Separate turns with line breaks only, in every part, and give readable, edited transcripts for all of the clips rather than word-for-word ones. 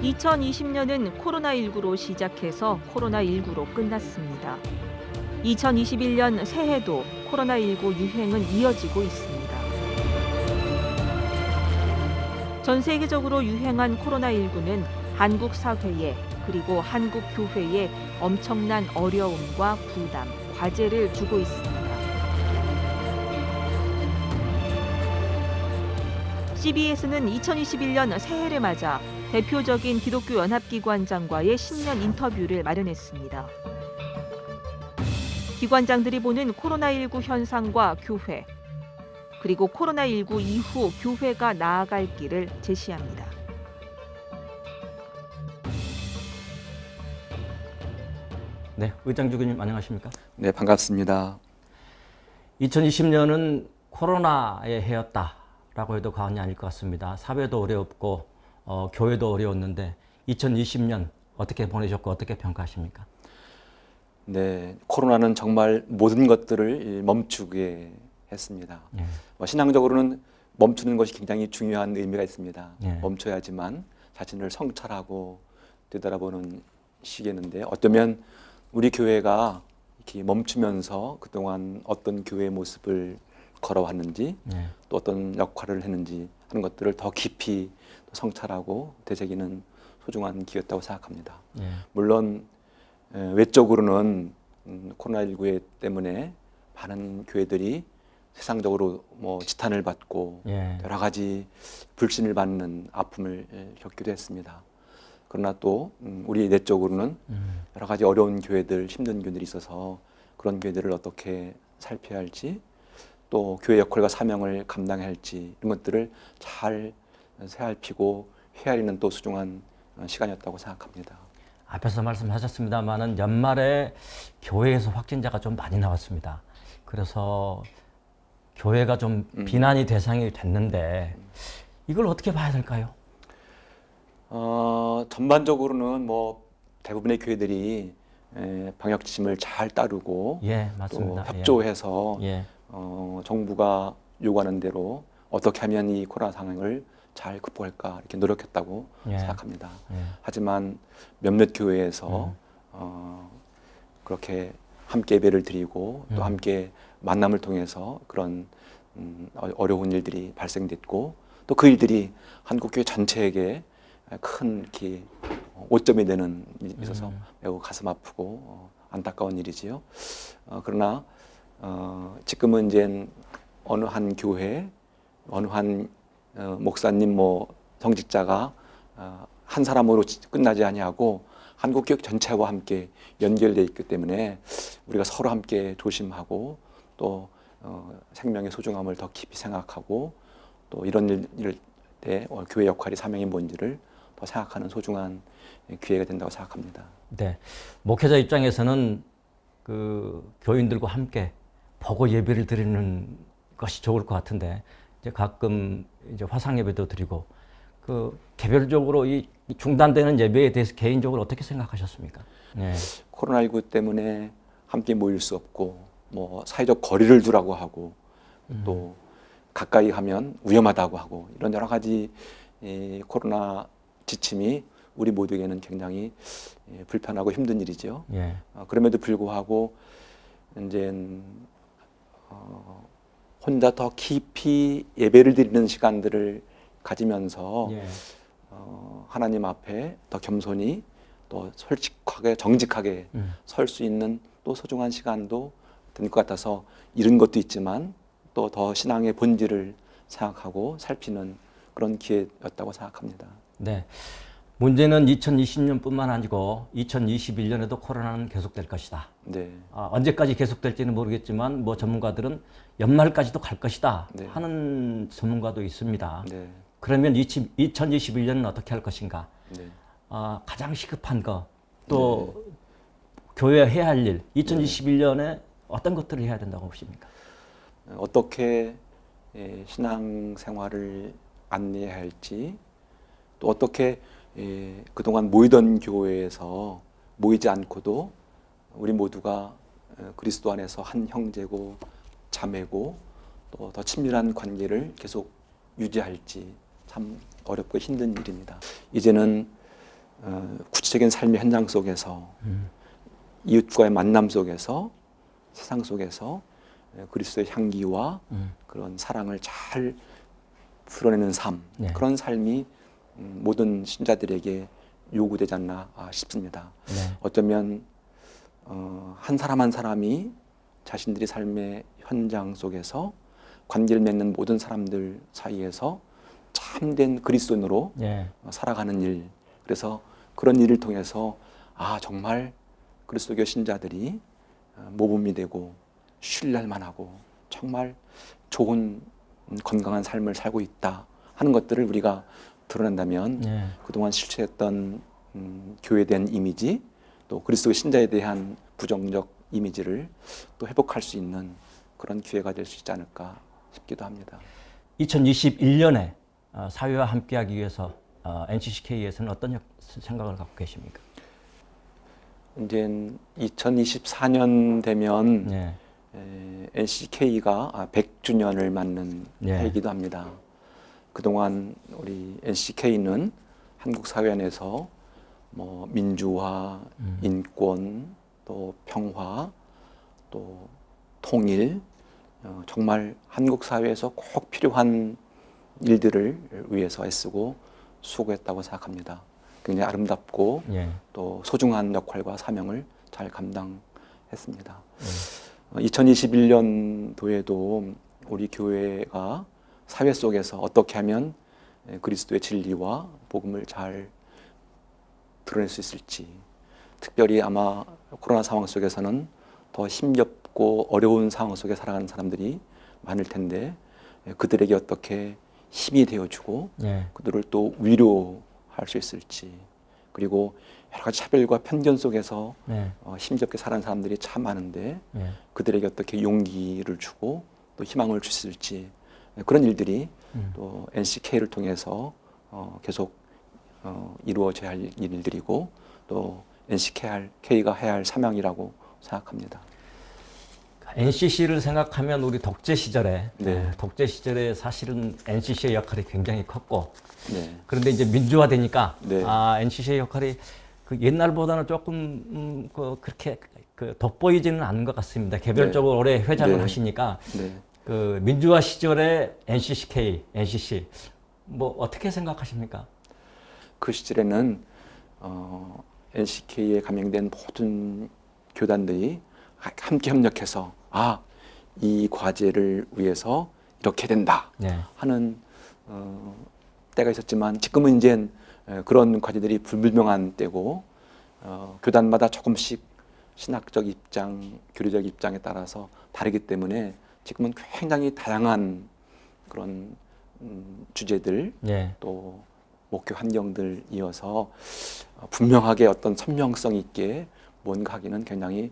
2020년은 코로나19로 시작해서 코로나19로 끝났습니다. 2021년 새해도 코로나19 유행은 이어지고 있습니다. 전 세계적으로 유행한 코로나19는 한국 사회에 그리고 한국 교회에 엄청난 어려움과 부담, 과제를 주고 있습니다. CBS는 2021년 새해를 맞아 대표적인 기독교 연합기관장과의 신년 인터뷰를 마련했습니다. 기관장들이 보는 코로나19 현상과 교회, 그리고 코로나19 이후 교회가 나아갈 길을 제시합니다.
네, 의장 주교님 안녕하십니까?
네, 반갑습니다.
2020년은 코로나의 해였다라고 해도 과언이 아닐 것 같습니다. 사회도 어려웠고 교회도 어려웠는데 2020년 어떻게 보내셨고 어떻게 평가하십니까?
네, 코로나는 정말 모든 것들을 멈추게 했습니다.
예.
신앙적으로는 멈추는 것이 굉장히 중요한 의미가 있습니다.
예.
멈춰야지만 자신을 성찰하고 되돌아보는 시기였는데 어쩌면 우리 교회가 이렇게 멈추면서 그동안 어떤 교회의 모습을 걸어왔는지
예.
또 어떤 역할을 했는지 하는 것들을 더 깊이 성찰하고 되새기는 소중한 기회였다고 생각합니다.
예.
물론 외적으로는 코로나19 때문에 많은 교회들이 세상적으로 지탄을 받고
예.
여러 가지 불신을 받는 아픔을 겪기도 했습니다. 그러나 또 우리 내적으로는 여러 가지 어려운 교회들, 힘든 교회들이 있어서 그런 교회들을 어떻게 살펴야 할지 또 교회 역할과 사명을 감당해야 할지 이런 것들을 잘 새살피고 헤아리는 또 소중한 시간이었다고 생각합니다.
앞에서 말씀하셨습니다만은 연말에 교회에서 확진자가 좀 많이 나왔습니다. 그래서 교회가 좀 비난이 대상이 됐는데 이걸 어떻게 봐야 될까요?
전반적으로는 대부분의 교회들이 방역 지침을 잘 따르고
예, 맞습니다.
또 협조해서
예.
정부가 요구하는 대로 어떻게 하면 이 코로나 상황을 잘 극복할까 이렇게 노력했다고
예.
생각합니다.
예.
하지만 몇몇 교회에서 그렇게 함께 예배를 드리고 또 함께 만남을 통해서 그런 어려운 일들이 발생됐고 또 그 일들이 한국교회 전체에게 큰 이렇게 오점이 되는 일이 있어서 매우 가슴 아프고 안타까운 일이지요. 그러나 지금은 이제 어느 한 교회, 어느 한 목사님, 성직자가 한 사람으로 끝나지 아니하고 한국교회 전체와 함께 연결되어 있기 때문에 우리가 서로 함께 조심하고 또 생명의 소중함을 더 깊이 생각하고 또 이런 일 때 교회 역할이 사명이 뭔지를 더 생각하는 소중한 기회가 된다고 생각합니다.
네, 목회자 입장에서는 그 교인들과 함께 보고 예배를 드리는 것이 좋을 것 같은데 이제 가끔 이제 화상 예배도 드리고 그 개별적으로 이 중단되는 예배에 대해서 개인적으로 어떻게 생각하셨습니까? 네.
코로나19 때문에 함께 모일 수 없고 사회적 거리를 두라고 하고 또 가까이 가면 위험하다고 하고 이런 여러 가지 코로나 지침이 우리 모두에게는 굉장히 불편하고 힘든 일이죠.
예.
그럼에도 불구하고 이제 혼자 더 깊이 예배를 드리는 시간들을 가지면서
예.
하나님 앞에 더 겸손히 또 솔직하게 정직하게 설 수 있는 또 소중한 시간도 된 것 같아서 잃은 것도 있지만 또 더 신앙의 본질을 생각하고 살피는 그런 기회였다고 생각합니다.
네. 문제는 2020년뿐만 아니고 2021년에도 코로나는 계속될 것이다.
네.
언제까지 계속될지는 모르겠지만 전문가들은 연말까지도 갈 것이다
네.
하는 전문가도 있습니다.
네.
그러면 2021년은 어떻게 할 것인가?
네.
가장 시급한 거, 또 교회가 해야 할 일, 2021년에 어떤 것들을 해야 된다고 보십니까?
어떻게 신앙생활을 안내해야 할지 또 어떻게 그동안 모이던 교회에서 모이지 않고도 우리 모두가 그리스도 안에서 한 형제고 자매고 또 더 친밀한 관계를 계속 유지할지 참 어렵고 힘든 일입니다. 이제는 구체적인 삶의 현장 속에서 이웃과의 만남 속에서 세상 속에서 그리스도의 향기와 그런 사랑을 잘 드러내는 삶,
네.
그런 삶이 모든 신자들에게 요구되지 않나 싶습니다.
네.
어쩌면 한 사람 한 사람이 자신들이 삶의 현장 속에서 관계를 맺는 모든 사람들 사이에서 참된 그리스도인으로
네.
살아가는 일, 그래서 그런 일을 통해서 정말 그리스도교 신자들이 모범이 되고 신뢰할 만하고 정말 좋은 건강한 삶을 살고 있다 하는 것들을 우리가 드러낸다면
네.
그동안 실체했던 교회에 대한 이미지, 또 그리스도 신자에 대한 부정적 이미지를 또 회복할 수 있는 그런 기회가 될 수 있지 않을까 싶기도 합니다.
2021년에 사회와 함께하기 위해서 NCCK에서는 어떤 생각을 갖고 계십니까?
이제 2024년 되면
네.
NCK가 100주년을 맞는
네.
해이기도 합니다. 그동안 우리 NCK는 한국 사회 안에서 뭐 민주화, 인권, 또 평화, 또 통일, 정말 한국 사회에서 꼭 필요한 일들을 위해서 애쓰고 수고했다고 생각합니다. 굉장히 아름답고
네.
또 소중한 역할과 사명을 잘 감당했습니다. 2021년도에도 우리 교회가 사회 속에서 어떻게 하면 그리스도의 진리와 복음을 잘 드러낼 수 있을지, 특별히 아마 코로나 상황 속에서는 더 힘겹고 어려운 상황 속에 살아가는 사람들이 많을 텐데 그들에게 어떻게 힘이 되어주고
네.
그들을 또 위로할 수 있을지, 그리고 여러 가지 차별과 편견 속에서
네.
힘겹게 살아가는 사람들이 참 많은데
네.
그들에게 어떻게 용기를 주고 또 희망을 줄 수 있을지, 그런 일들이 또 NCK를 통해서 계속 이루어져야 할 일들이고 또 NCK가 해야 할 사명이라고 생각합니다.
NCC를 생각하면 우리 독재 시절에
네.
독재 시절에 사실은 NCC의 역할이 굉장히 컸고
네.
그런데 이제 민주화되니까
네.
NCC의 역할이 그 옛날보다는 조금 그렇게 돋보이지는 않은 것 같습니다. 개별적으로 오래 회장을
네.
하시니까
네.
그 민주화 시절에 NCC 뭐 어떻게 생각하십니까?
그 시절에는 NCK에 감명된 모든 교단들이 함께 협력해서 이 과제를 위해서 이렇게 된다
네.
하는 때가 있었지만 지금은 이제 그런 과제들이 불분명한 때고 교단마다 조금씩 신학적 입장, 교리적 입장에 따라서 다르기 때문에 지금은 굉장히 다양한 그런 주제들
네.
또 목표 환경들 이어서 분명하게 어떤 선명성 있게 뭔가 하기는 굉장히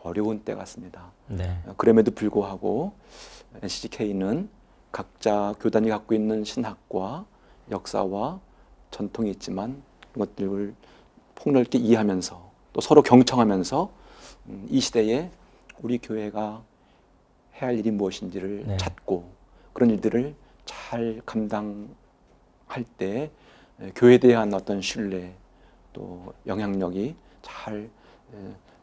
어려운 때 같습니다.
네.
그럼에도 불구하고 NCK는 각자 교단이 갖고 있는 신학과 역사와 전통이 있지만 이것들을 폭넓게 이해하면서 또 서로 경청하면서 이 시대에 우리 교회가 해야 할 일이 무엇인지를
네.
찾고 그런 일들을 잘 감당할 때 교회에 대한 어떤 신뢰 또 영향력이 잘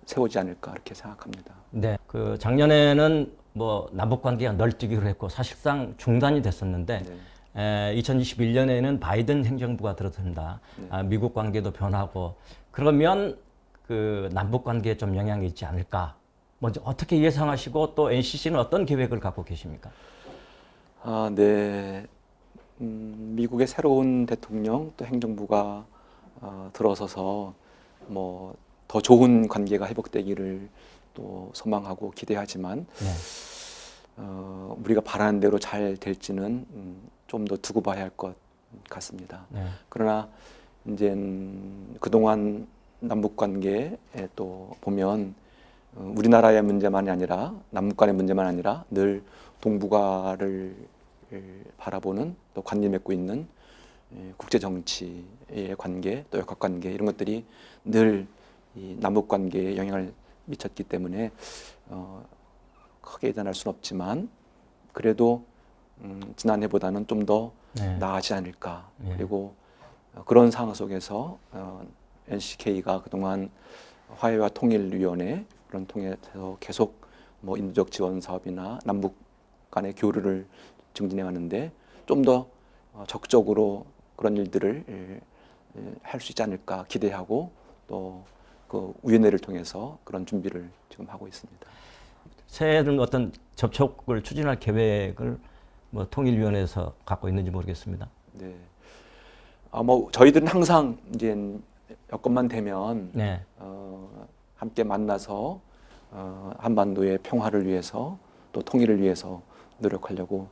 세우지 않을까 이렇게 생각합니다.
네. 그 작년에는 뭐 남북 관계가 널뛰기로 했고 사실상 중단이 됐었는데
네.
2021년에는 바이든 행정부가 들어선다.
네.
미국 관계도 변하고 그러면 그 남북 관계에 좀 영향이 있지 않을까? 먼저 어떻게 예상하시고 또 NCC는 어떤 계획을 갖고 계십니까?
네. 미국의 새로운 대통령 또 행정부가 들어서서 뭐 더 좋은 관계가 회복되기를 또 소망하고 기대하지만
네.
우리가 바라는 대로 잘 될지는 좀 더 두고 봐야 할 것 같습니다.
네.
그러나 이제 그동안 남북 관계에 또 보면 우리나라의 문제만이 아니라 남북 간의 문제만 아니라 늘 동북아를 바라보는 또 관계 맺고 있는 국제 정치의 관계 또 역학 관계 이런 것들이 늘 이 남북 관계에 영향을 미쳤기 때문에 크게 예단할 수는 없지만 그래도 지난해보다는 좀 더
네.
나아지지 않을까.
네.
그리고 그런 상황 속에서 NCK가 그동안 화해와 통일위원회 그런 통해서 계속 뭐 인도적 지원 사업이나 남북 간의 교류를 증진해왔는데 좀 더 적극적으로 그런 일들을 할 수 있지 않을까 기대하고 또 그 위원회를 통해서 그런 준비를 지금 하고 있습니다.
새해는 어떤 접촉을 추진할 계획을 뭐 통일위원회에서 갖고 있는지 모르겠습니다.
네. 뭐 저희들은 항상 이제 여건만 되면
네.
함께 만나서 한반도의 평화를 위해서 또 통일을 위해서 노력하려고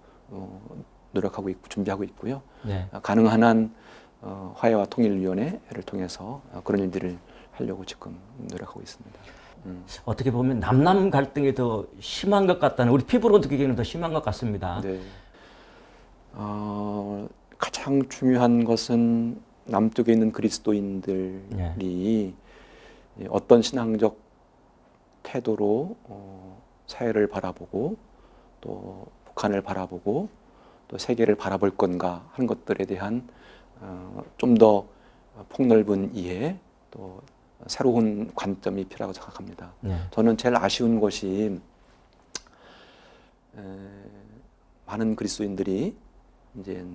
노력하고 있고 준비하고 있고요.
네.
가능한 한 화해와 통일위원회를 통해서 그런 일들을 하려고 지금 노력하고 있습니다.
어떻게 보면 남남 갈등이 더 심한 것 같다는, 우리 피부로 느끼기에는 더 심한 것 같습니다.
네. 가장 중요한 것은 남쪽에 있는 그리스도인들이 어떤 신앙적 태도로 사회를 바라보고 또 북한을 바라보고 또 세계를 바라볼 건가 하는 것들에 대한 좀 더 폭넓은 이해 또 새로운 관점이 필요하다고 생각합니다. 저는 제일 아쉬운 것이 많은 그리스도인들이 이제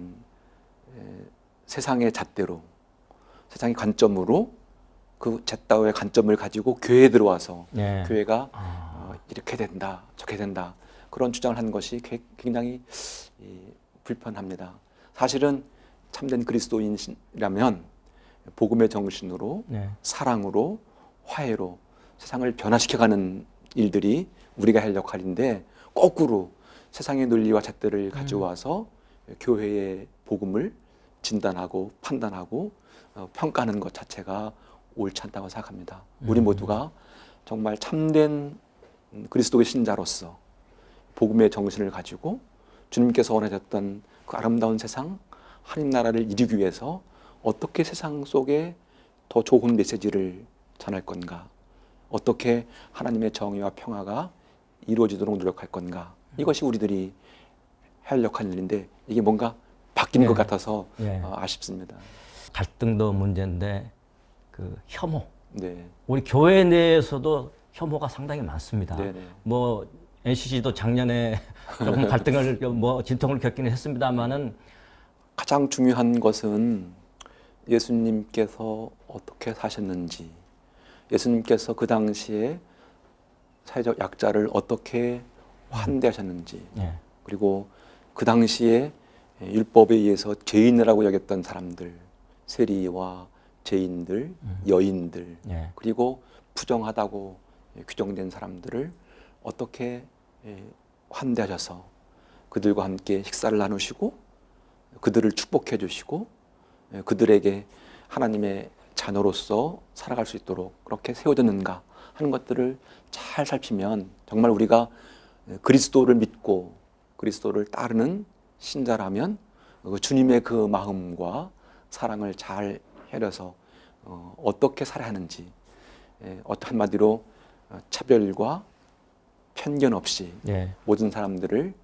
세상의 잣대로 세상의 관점으로 그 잣다우의 관점을 가지고 교회에 들어와서 교회가 이렇게 된다 저렇게 된다 그런 주장을 한 것이 굉장히 불편합니다. 사실은 참된 그리스도인이라면 복음의 정신으로 사랑으로 화해로 세상을 변화시켜가는 일들이 우리가 할 역할인데 거꾸로 세상의 논리와 잣대를 가져와서 교회의 복음을 진단하고 판단하고 평가하는 것 자체가 옳지 않다고 생각합니다. 우리 모두가 정말 참된 그리스도의 신자로서 복음의 정신을 가지고 주님께서 원하셨던 그 아름다운 세상 하나님 나라를 이루기 위해서 어떻게 세상 속에 더 좋은 메시지를 전할 건가, 어떻게 하나님의 정의와 평화가 이루어지도록 노력할 건가, 이것이 우리들이 할 역할인데 이게 뭔가 바뀐 것 같아서 아쉽습니다.
갈등도 문제인데 그 혐오,
네.
우리 교회 내에서도 혐오가 상당히 많습니다.
네네.
뭐 NCC도 작년에 조금 갈등을 뭐 진통을 겪기는 했습니다만은
가장 중요한 것은 예수님께서 어떻게 사셨는지, 예수님께서 그 당시에 사회적 약자를 어떻게 환대하셨는지, 그리고 그 당시에 율법에 의해서 죄인이라고 여겼던 사람들, 세리와 죄인들, 여인들, 그리고 부정하다고 규정된 사람들을 어떻게 환대하셔서 그들과 함께 식사를 나누시고 그들을 축복해 주시고 그들에게 하나님의 자녀로서 살아갈 수 있도록 그렇게 세워졌는가 하는 것들을 잘 살피면 정말 우리가 그리스도를 믿고 그리스도를 따르는 신자라면 주님의 그 마음과 사랑을 잘 헤려서 어떻게 살아야 하는지, 한마디로 차별과 편견 없이 모든 사람들을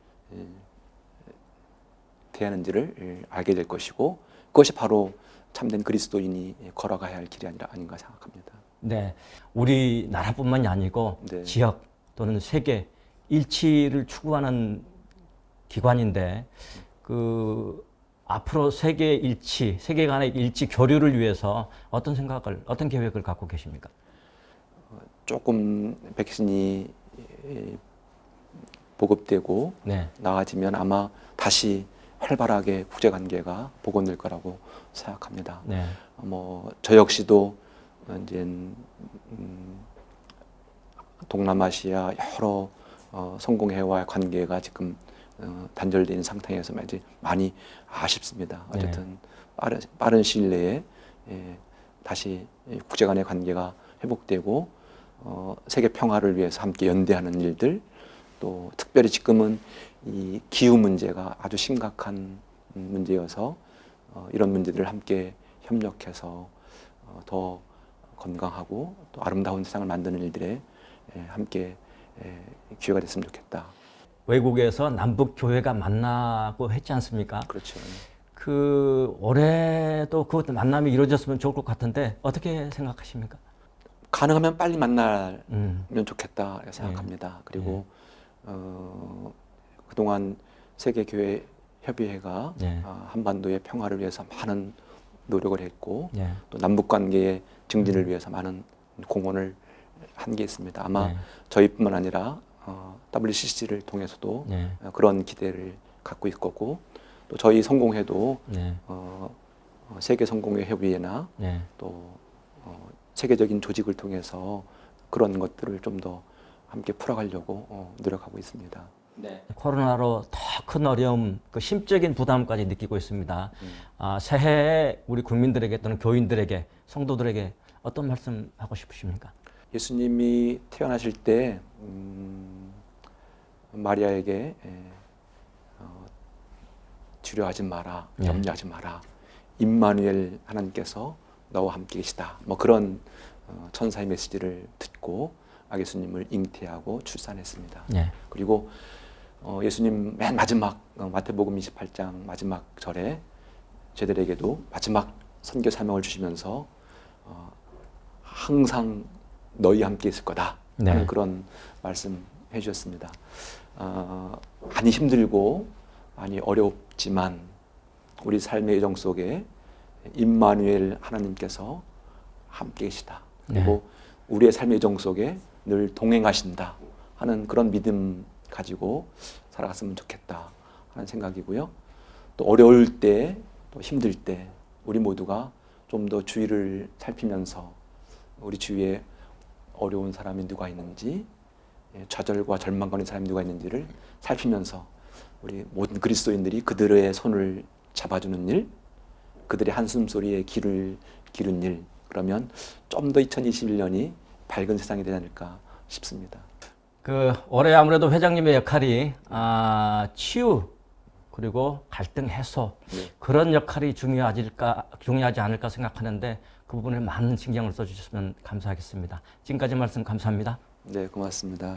대하는지를 알게 될 것이고 그것이 바로 참된 그리스도인이 걸어가야 할 길이 아닌가 생각합니다.
네, 우리나라뿐만이 아니고 지역 또는 세계 일치를 추구하는 기관인데 그 앞으로 세계 일치, 세계 간의 일치 교류를 위해서 어떤 계획을 갖고 계십니까?
조금 백신이 보급되고 나아지면 아마 다시 활발하게 국제관계가 복원될 거라고 생각합니다. 저 역시도 이제 동남아시아 여러 성공회와 관계가 지금 단절된 있는 상태에서 많이 아쉽습니다. 어쨌든 빠른 시일 내에 다시 국제간의 관계가 회복되고 세계 평화를 위해서 함께 연대하는 일들, 또 특별히 지금은 이 기후 문제가 아주 심각한 문제여서 이런 문제들을 함께 협력해서 더 건강하고 또 아름다운 세상을 만드는 일들에 함께 기회가 됐으면 좋겠다.
외국에서 남북 교회가 만나고 했지 않습니까?
그렇죠.
그 올해도 그 만남이 이루어졌으면 좋을 것 같은데 어떻게 생각하십니까?
가능하면 빨리 만나면 좋겠다 이렇게 생각합니다. 그리고
네.
그동안 세계교회 협의회가
네.
한반도의 평화를 위해서 많은 노력을 했고
네.
또 남북 관계의 증진을 위해서 많은 공헌을 한 게 있습니다. 아마
네.
저희뿐만 아니라 WCC를 통해서도
네.
그런 기대를 갖고 있을 거고 또 저희 성공회도
네.
세계 성공회 협의회나
네.
또 세계적인 조직을 통해서 그런 것들을 좀 더 함께 풀어가려고 노력하고 있습니다.
네. 코로나로 더 큰 어려움, 그 심적인 부담까지 느끼고 있습니다. 새해에 우리 국민들에게 또는 교인들에게, 성도들에게 어떤 말씀 하고 싶으십니까?
예수님이 태어나실 때 마리아에게 두려워하지 마라,
네.
염려하지 마라. 임마누엘 하나님께서 너와 함께 계시다. 뭐 그런 천사의 메시지를 듣고 예수님을 잉태하고 출산했습니다.
네.
그리고 예수님 맨 마지막 마태복음 28장 마지막 절에 저희들에게도 마지막 선교 사명을 주시면서 항상 너희 함께 있을 거다 하는
네.
그런 말씀 해주셨습니다. 많이 힘들고 많이 어렵지만 우리 삶의 여정 속에 임마누엘 하나님께서 함께 계시다. 그리고 우리의 삶의 여정 속에 늘 동행하신다 하는 그런 믿음 가지고 살아갔으면 좋겠다 하는 생각이고요. 또 어려울 때, 또 힘들 때 우리 모두가 좀 더 주위를 살피면서 우리 주위에 어려운 사람이 누가 있는지, 좌절과 절망 가는 사람이 누가 있는지를 살피면서 우리 모든 그리스도인들이 그들의 손을 잡아주는 일, 그들의 한숨 소리에 귀를 기른 일, 그러면 좀 더 2021년이 밝은 세상이 되지 않을까 싶습니다.
그 올해 아무래도 회장님의 역할이 치유 그리고 갈등 해소
네.
그런 역할이 중요하지 않을까 생각하는데 그 부분에 많은 신경을 써주셨으면 감사하겠습니다. 지금까지 말씀 감사합니다.
네, 고맙습니다.